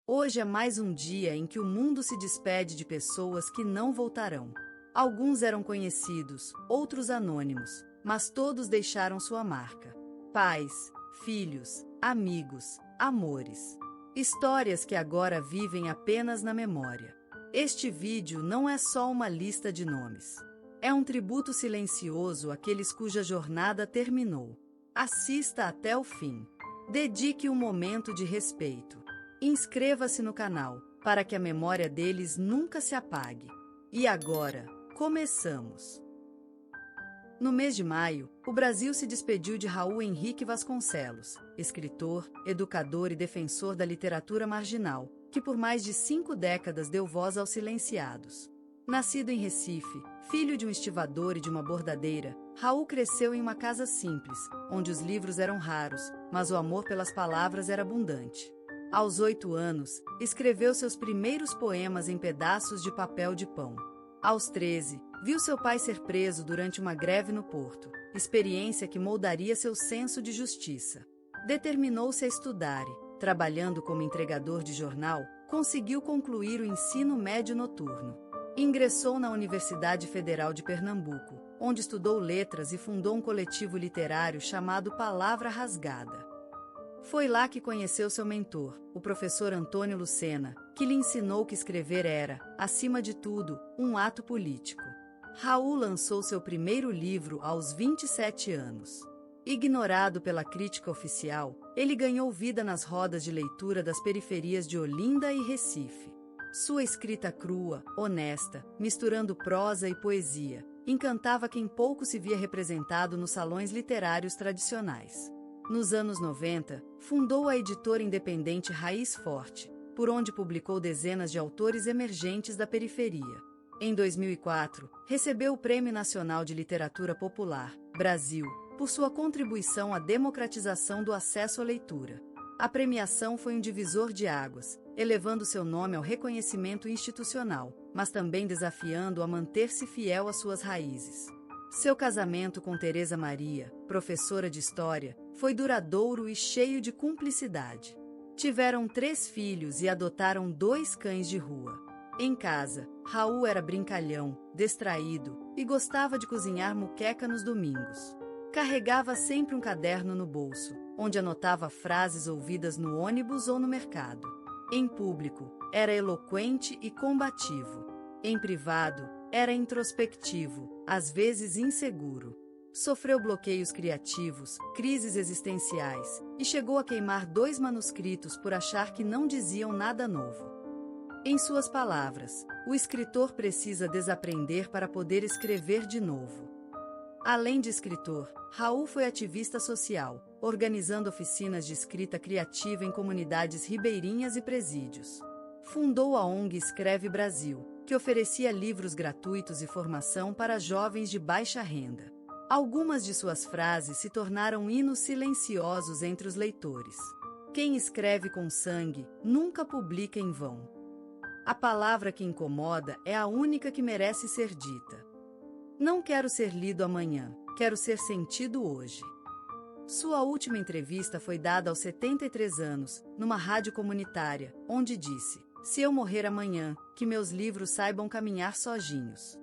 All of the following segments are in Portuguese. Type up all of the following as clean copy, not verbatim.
Hoje é mais um dia em que o mundo se despede de pessoas que não voltarão. Alguns eram conhecidos, outros anônimos, mas todos deixaram sua marca. Pais, filhos, amigos, amores. Histórias que agora vivem apenas na memória. Este vídeo não é só uma lista de nomes. É um tributo silencioso àqueles cuja jornada terminou. Assista até o fim. Dedique um momento de respeito. Inscreva-se no canal, para que a memória deles nunca se apague. E agora, começamos! No mês de maio, o Brasil se despediu de Raul Henrique Vasconcelos, escritor, educador e defensor da literatura marginal, que por mais de 5 décadas deu voz aos silenciados. Nascido em Recife, filho de um estivador e de uma bordadeira, Raul cresceu em uma casa simples, onde os livros eram raros, mas o amor pelas palavras era abundante. Aos 8 anos, escreveu seus primeiros poemas em pedaços de papel de pão. Aos 13, viu seu pai ser preso durante uma greve no porto, experiência que moldaria seu senso de justiça. Determinou-se a estudar e, trabalhando como entregador de jornal, conseguiu concluir o ensino médio noturno. Ingressou na Universidade Federal de Pernambuco, onde estudou letras e fundou um coletivo literário chamado Palavra Rasgada. Foi lá que conheceu seu mentor, o professor Antônio Lucena, que lhe ensinou que escrever era, acima de tudo, um ato político. Raul lançou seu primeiro livro aos 27 anos. Ignorado pela crítica oficial, ele ganhou vida nas rodas de leitura das periferias de Olinda e Recife. Sua escrita crua, honesta, misturando prosa e poesia, encantava quem pouco se via representado nos salões literários tradicionais. Nos anos 90, fundou a editora independente Raiz Forte, por onde publicou dezenas de autores emergentes da periferia. Em 2004, recebeu o Prêmio Nacional de Literatura Popular, Brasil, por sua contribuição à democratização do acesso à leitura. A premiação foi um divisor de águas, elevando seu nome ao reconhecimento institucional, mas também desafiando-o a manter-se fiel às suas raízes. Seu casamento com Teresa Maria, professora de História, foi duradouro e cheio de cumplicidade. Tiveram 3 filhos e adotaram 2 cães de rua. Em casa, Raul era brincalhão, distraído e gostava de cozinhar muqueca nos domingos. Carregava sempre um caderno no bolso, onde anotava frases ouvidas no ônibus ou no mercado. Em público, era eloquente e combativo. Em privado, era introspectivo, às vezes inseguro. Sofreu bloqueios criativos, crises existenciais, e chegou a queimar 2 manuscritos por achar que não diziam nada novo. Em suas palavras, o escritor precisa desaprender para poder escrever de novo. Além de escritor, Raul foi ativista social, organizando oficinas de escrita criativa em comunidades ribeirinhas e presídios. Fundou a ONG Escreve Brasil, que oferecia livros gratuitos e formação para jovens de baixa renda. Algumas de suas frases se tornaram hinos silenciosos entre os leitores. Quem escreve com sangue, nunca publica em vão. A palavra que incomoda é a única que merece ser dita. Não quero ser lido amanhã, quero ser sentido hoje. Sua última entrevista foi dada aos 73 anos, numa rádio comunitária, onde disse: "Se eu morrer amanhã, que meus livros saibam caminhar sozinhos."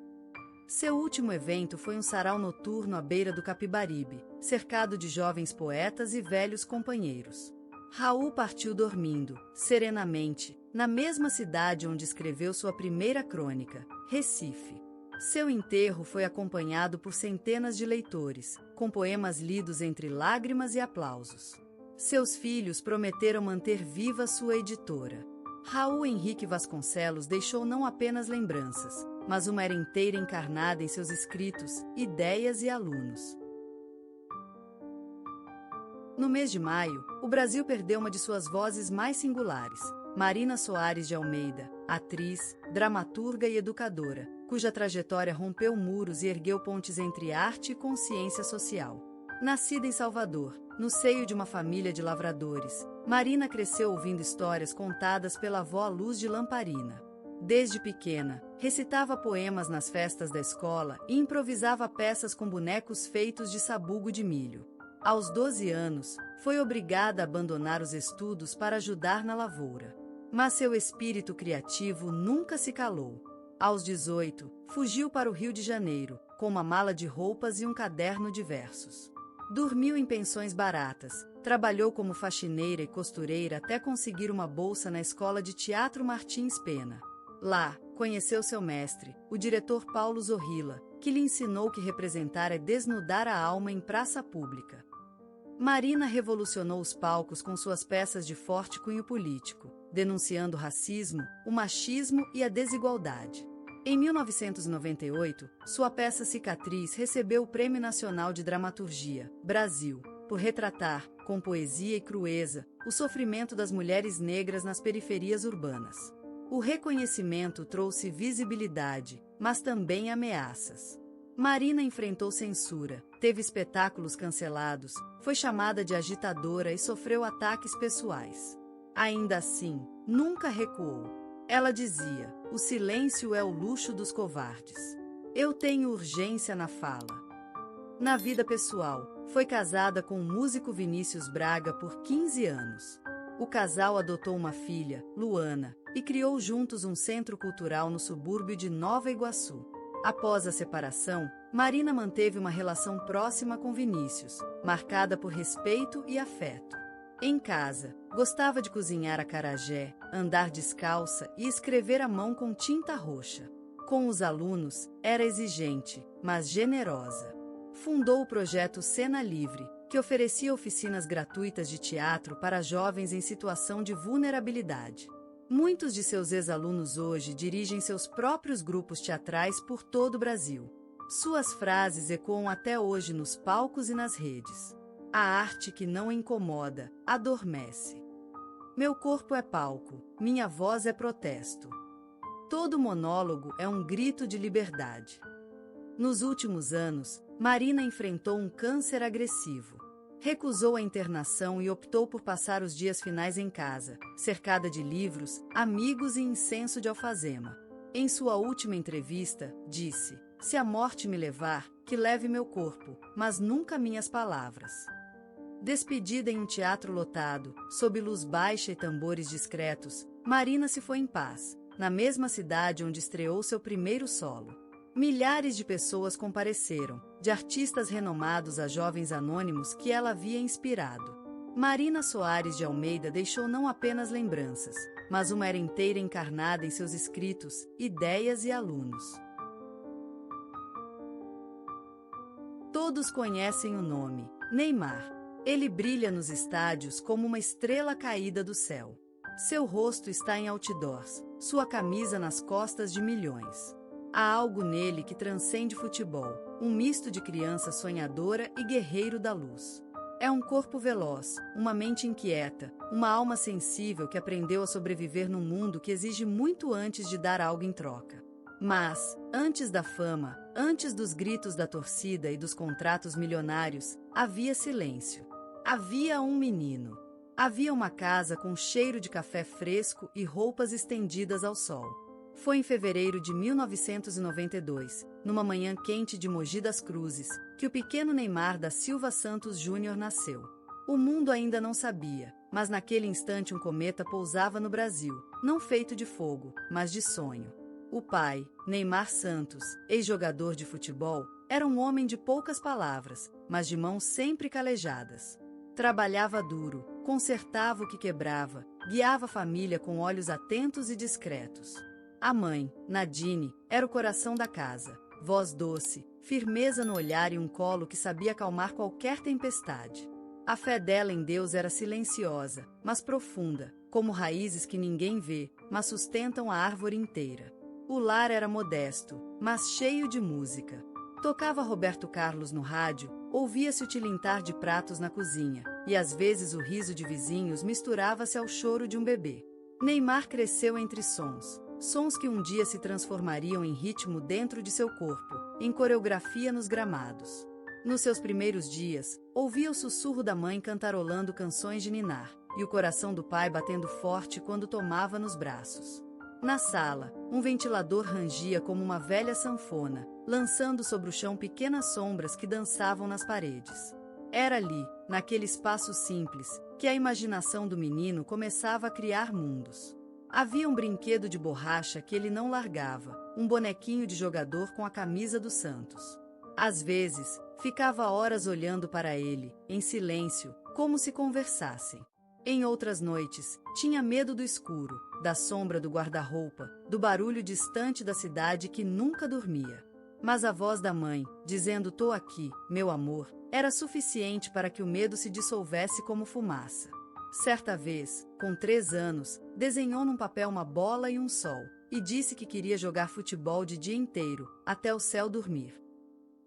Seu último evento foi um sarau noturno à beira do Capibaribe, cercado de jovens poetas e velhos companheiros. Raul partiu dormindo, serenamente, na mesma cidade onde escreveu sua primeira crônica, Recife. Seu enterro foi acompanhado por centenas de leitores, com poemas lidos entre lágrimas e aplausos. Seus filhos prometeram manter viva sua editora. Raul Henrique Vasconcelos deixou não apenas lembranças, mas uma era inteira encarnada em seus escritos, ideias e alunos. No mês de maio, o Brasil perdeu uma de suas vozes mais singulares, Marina Soares de Almeida, atriz, dramaturga e educadora, cuja trajetória rompeu muros e ergueu pontes entre arte e consciência social. Nascida em Salvador, no seio de uma família de lavradores, Marina cresceu ouvindo histórias contadas pela avó Luz de Lamparina. Desde pequena, recitava poemas nas festas da escola e improvisava peças com bonecos feitos de sabugo de milho. Aos 12 anos, foi obrigada a abandonar os estudos para ajudar na lavoura. Mas seu espírito criativo nunca se calou. Aos 18, fugiu para o Rio de Janeiro, com uma mala de roupas e um caderno de versos. Dormiu em pensões baratas, trabalhou como faxineira e costureira até conseguir uma bolsa na Escola de Teatro Martins Pena. Lá, conheceu seu mestre, o diretor Paulo Zorrilla, que lhe ensinou que representar é desnudar a alma em praça pública. Marina revolucionou os palcos com suas peças de forte cunho político, denunciando o racismo, o machismo e a desigualdade. Em 1998, sua peça Cicatriz recebeu o Prêmio Nacional de Dramaturgia, Brasil, por retratar, com poesia e crueza, o sofrimento das mulheres negras nas periferias urbanas. O reconhecimento trouxe visibilidade, mas também ameaças. Marina enfrentou censura, teve espetáculos cancelados, foi chamada de agitadora e sofreu ataques pessoais. Ainda assim, nunca recuou. Ela dizia: "O silêncio é o luxo dos covardes. Eu tenho urgência na fala." Na vida pessoal, foi casada com o músico Vinícius Braga por 15 anos. O casal adotou uma filha, Luana, e criou juntos um centro cultural no subúrbio de Nova Iguaçu. Após a separação, Marina manteve uma relação próxima com Vinícius, marcada por respeito e afeto. Em casa, gostava de cozinhar acarajé, andar descalça e escrever à mão com tinta roxa. Com os alunos, era exigente, mas generosa. Fundou o projeto Cena Livre, que oferecia oficinas gratuitas de teatro para jovens em situação de vulnerabilidade. Muitos de seus ex-alunos hoje dirigem seus próprios grupos teatrais por todo o Brasil. Suas frases ecoam até hoje nos palcos e nas redes. A arte que não incomoda, adormece. Meu corpo é palco, minha voz é protesto. Todo monólogo é um grito de liberdade. Nos últimos anos, Marina enfrentou um câncer agressivo. Recusou a internação e optou por passar os dias finais em casa, cercada de livros, amigos e incenso de alfazema. Em sua última entrevista, disse: "Se a morte me levar, que leve meu corpo, mas nunca minhas palavras." Despedida em um teatro lotado, sob luz baixa e tambores discretos, Marina se foi em paz, na mesma cidade onde estreou seu primeiro solo. Milhares de pessoas compareceram, de artistas renomados a jovens anônimos que ela havia inspirado. Marina Soares de Almeida deixou não apenas lembranças, mas uma era inteira encarnada em seus escritos, ideias e alunos. Todos conhecem o nome, Neymar. Ele brilha nos estádios como uma estrela caída do céu. Seu rosto está em outdoors, sua camisa nas costas de milhões. Há algo nele que transcende futebol, um misto de criança sonhadora e guerreiro da luz. É um corpo veloz, uma mente inquieta, uma alma sensível que aprendeu a sobreviver num mundo que exige muito antes de dar algo em troca. Mas, antes da fama, antes dos gritos da torcida e dos contratos milionários, havia silêncio. Havia um menino. Havia uma casa com cheiro de café fresco e roupas estendidas ao sol. Foi em fevereiro de 1992, numa manhã quente de Mogi das Cruzes, que o pequeno Neymar da Silva Santos Júnior nasceu. O mundo ainda não sabia, mas naquele instante um cometa pousava no Brasil, não feito de fogo, mas de sonho. O pai, Neymar Santos, ex-jogador de futebol, era um homem de poucas palavras, mas de mãos sempre calejadas. Trabalhava duro, consertava o que quebrava, guiava a família com olhos atentos e discretos. A mãe, Nadine, era o coração da casa, voz doce, firmeza no olhar e um colo que sabia acalmar qualquer tempestade. A fé dela em Deus era silenciosa, mas profunda, como raízes que ninguém vê, mas sustentam a árvore inteira. O lar era modesto, mas cheio de música. Tocava Roberto Carlos no rádio, ouvia-se o tilintar de pratos na cozinha, e às vezes o riso de vizinhos misturava-se ao choro de um bebê. Neymar cresceu entre sons. Sons que um dia se transformariam em ritmo dentro de seu corpo, em coreografia nos gramados. Nos seus primeiros dias, ouvia o sussurro da mãe cantarolando canções de ninar, e o coração do pai batendo forte quando tomava nos braços. Na sala, um ventilador rangia como uma velha sanfona, lançando sobre o chão pequenas sombras que dançavam nas paredes. Era ali, naquele espaço simples, que a imaginação do menino começava a criar mundos. Havia um brinquedo de borracha que ele não largava, um bonequinho de jogador com a camisa do Santos. Às vezes, ficava horas olhando para ele, em silêncio, como se conversassem. Em outras noites, tinha medo do escuro, da sombra do guarda-roupa, do barulho distante da cidade que nunca dormia. Mas a voz da mãe, dizendo "tô aqui, meu amor", era suficiente para que o medo se dissolvesse como fumaça. Certa vez, com 3 anos, desenhou num papel uma bola e um sol, e disse que queria jogar futebol de dia inteiro, até o céu dormir.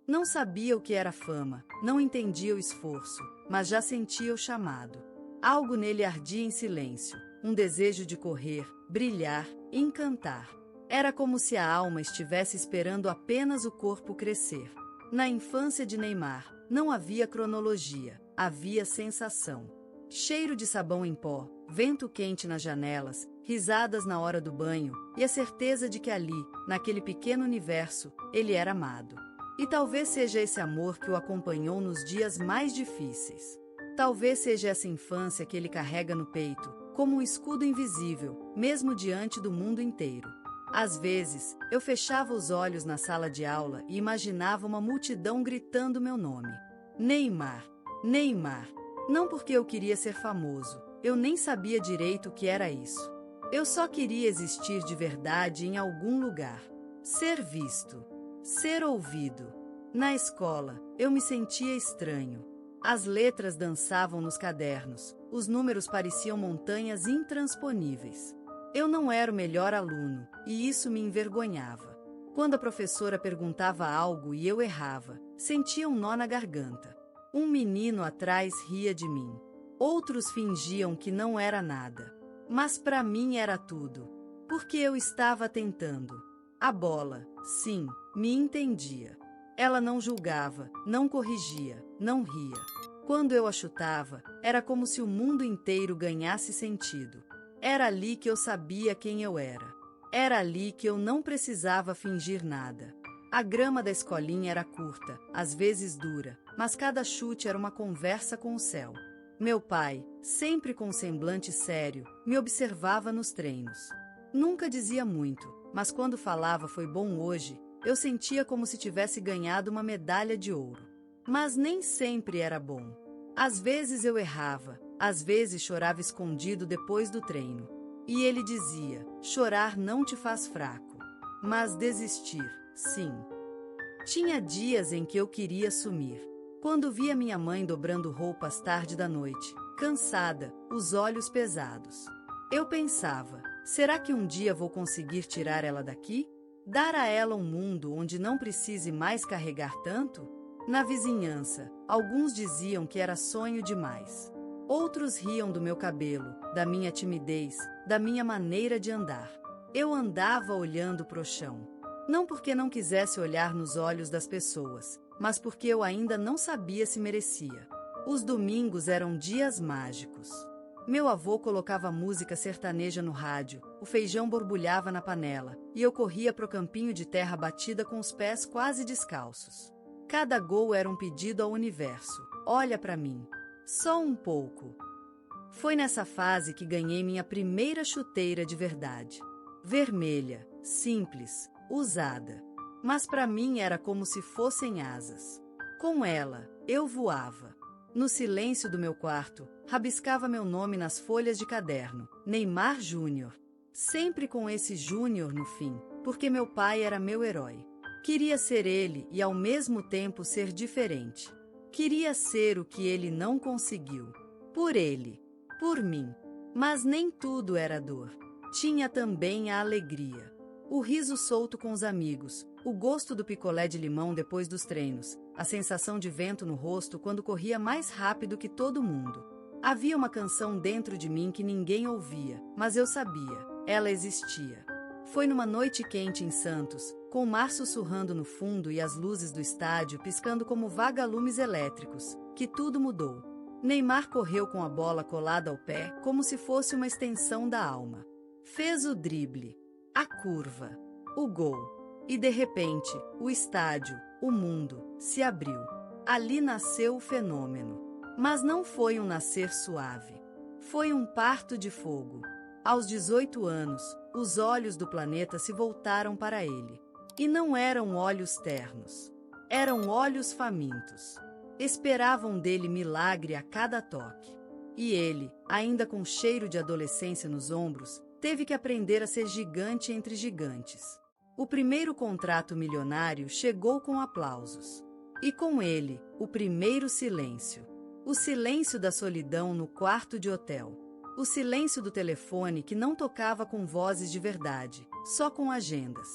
Não sabia o que era fama, não entendia o esforço, mas já sentia o chamado. Algo nele ardia em silêncio, um desejo de correr, brilhar, encantar. Era como se a alma estivesse esperando apenas o corpo crescer. Na infância de Neymar, não havia cronologia, havia sensação. Cheiro de sabão em pó, vento quente nas janelas, risadas na hora do banho, e a certeza de que ali, naquele pequeno universo, ele era amado. E talvez seja esse amor que o acompanhou nos dias mais difíceis. Talvez seja essa infância que ele carrega no peito, como um escudo invisível, mesmo diante do mundo inteiro. Às vezes, eu fechava os olhos na sala de aula e imaginava uma multidão gritando meu nome. Neymar, Neymar. Não porque eu queria ser famoso, eu nem sabia direito o que era isso. Eu só queria existir de verdade em algum lugar. Ser visto. Ser ouvido. Na escola, eu me sentia estranho. As letras dançavam nos cadernos, os números pareciam montanhas intransponíveis. Eu não era o melhor aluno, e isso me envergonhava. Quando a professora perguntava algo e eu errava, sentia um nó na garganta. Um menino atrás ria de mim. Outros fingiam que não era nada. Mas para mim era tudo. Porque eu estava tentando. A bola, sim, me entendia. Ela não julgava, não corrigia, não ria. Quando eu a chutava, era como se o mundo inteiro ganhasse sentido. Era ali que eu sabia quem eu era. Era ali que eu não precisava fingir nada. A grama da escolinha era curta, às vezes dura, mas cada chute era uma conversa com o céu. Meu pai, sempre com um semblante sério, me observava nos treinos. Nunca dizia muito, mas quando falava "foi bom hoje", eu sentia como se tivesse ganhado uma medalha de ouro. Mas nem sempre era bom. Às vezes eu errava, às vezes chorava escondido depois do treino. E ele dizia: "chorar não te faz fraco, mas desistir, sim". Tinha dias em que eu queria sumir. Quando via minha mãe dobrando roupas tarde da noite, cansada, os olhos pesados. Eu pensava: será que um dia vou conseguir tirar ela daqui? Dar a ela um mundo onde não precise mais carregar tanto? Na vizinhança, alguns diziam que era sonho demais. Outros riam do meu cabelo, da minha timidez, da minha maneira de andar. Eu andava olhando pro chão. Não porque não quisesse olhar nos olhos das pessoas, mas porque eu ainda não sabia se merecia. Os domingos eram dias mágicos. Meu avô colocava música sertaneja no rádio, o feijão borbulhava na panela, e eu corria pro campinho de terra batida com os pés quase descalços. Cada gol era um pedido ao universo: olha pra mim. Só um pouco. Foi nessa fase que ganhei minha primeira chuteira de verdade. Vermelha, simples, usada. Mas para mim era como se fossem asas. Com ela, eu voava. No silêncio do meu quarto, rabiscava meu nome nas folhas de caderno: Neymar Júnior. Sempre com esse Júnior no fim, porque meu pai era meu herói. Queria ser ele e ao mesmo tempo ser diferente. Queria ser o que ele não conseguiu. Por ele. Por mim. Mas nem tudo era dor. Tinha também a alegria. O riso solto com os amigos, o gosto do picolé de limão depois dos treinos, a sensação de vento no rosto quando corria mais rápido que todo mundo. Havia uma canção dentro de mim que ninguém ouvia, mas eu sabia, ela existia. Foi numa noite quente em Santos, com o mar sussurrando no fundo e as luzes do estádio piscando como vagalumes elétricos, que tudo mudou. Neymar correu com a bola colada ao pé, como se fosse uma extensão da alma. Fez o drible, a curva, o gol. E de repente, o estádio, o mundo, se abriu. Ali nasceu o fenômeno. Mas não foi um nascer suave. Foi um parto de fogo. Aos 18 anos, os olhos do planeta se voltaram para ele. E não eram olhos ternos. Eram olhos famintos. Esperavam dele milagre a cada toque. E ele, ainda com cheiro de adolescência nos ombros, teve que aprender a ser gigante entre gigantes. O primeiro contrato milionário chegou com aplausos. E com ele, o primeiro silêncio. O silêncio da solidão no quarto de hotel. O silêncio do telefone que não tocava com vozes de verdade, só com agendas.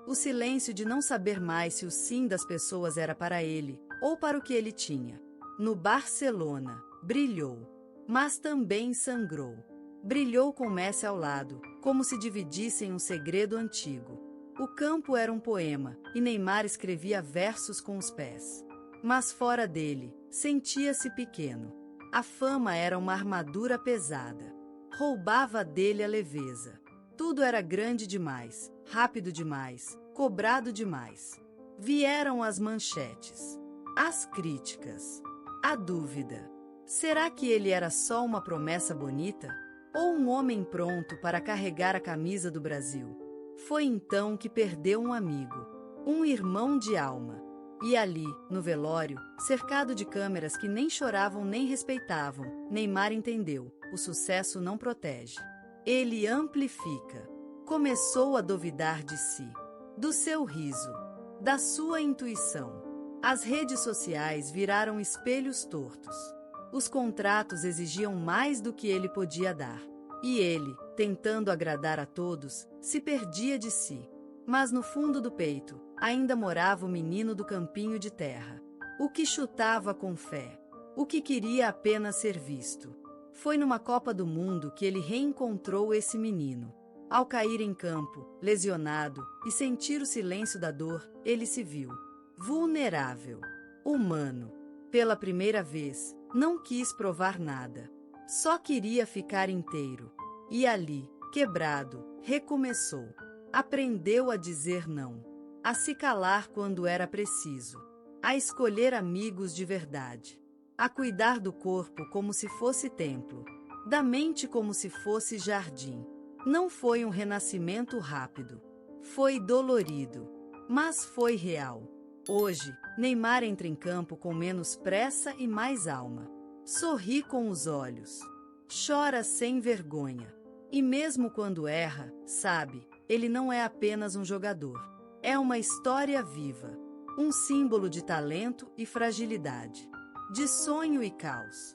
O silêncio de não saber mais se o sim das pessoas era para ele, ou para o que ele tinha. No Barcelona, brilhou, mas também sangrou. Brilhou com Messi ao lado, como se dividissem um segredo antigo. O campo era um poema, e Neymar escrevia versos com os pés. Mas fora dele, sentia-se pequeno. A fama era uma armadura pesada. Roubava dele a leveza. Tudo era grande demais, rápido demais, cobrado demais. Vieram as manchetes, as críticas, a dúvida. Será que ele era só uma promessa bonita? Ou um homem pronto para carregar a camisa do Brasil? Foi então que perdeu um amigo, um irmão de alma. E ali, no velório, cercado de câmeras que nem choravam nem respeitavam, Neymar entendeu: o sucesso não protege. Ele amplifica. Começou a duvidar de si, do seu riso, da sua intuição. As redes sociais viraram espelhos tortos. Os contratos exigiam mais do que ele podia dar. E ele, tentando agradar a todos, se perdia de si. Mas no fundo do peito, ainda morava o menino do campinho de terra. O que chutava com fé. O que queria apenas ser visto. Foi numa Copa do Mundo que ele reencontrou esse menino. Ao cair em campo, lesionado, e sentir o silêncio da dor, ele se viu vulnerável, humano. Pela primeira vez, não quis provar nada. Só queria ficar inteiro. E ali, quebrado, recomeçou. Aprendeu a dizer não. A se calar quando era preciso. A escolher amigos de verdade. A cuidar do corpo como se fosse templo. Da mente como se fosse jardim. Não foi um renascimento rápido. Foi dolorido. Mas foi real. Hoje, Neymar entra em campo com menos pressa e mais alma. Sorri com os olhos. Chora sem vergonha. E mesmo quando erra, sabe, ele não é apenas um jogador. É uma história viva. Um símbolo de talento e fragilidade. De sonho e caos.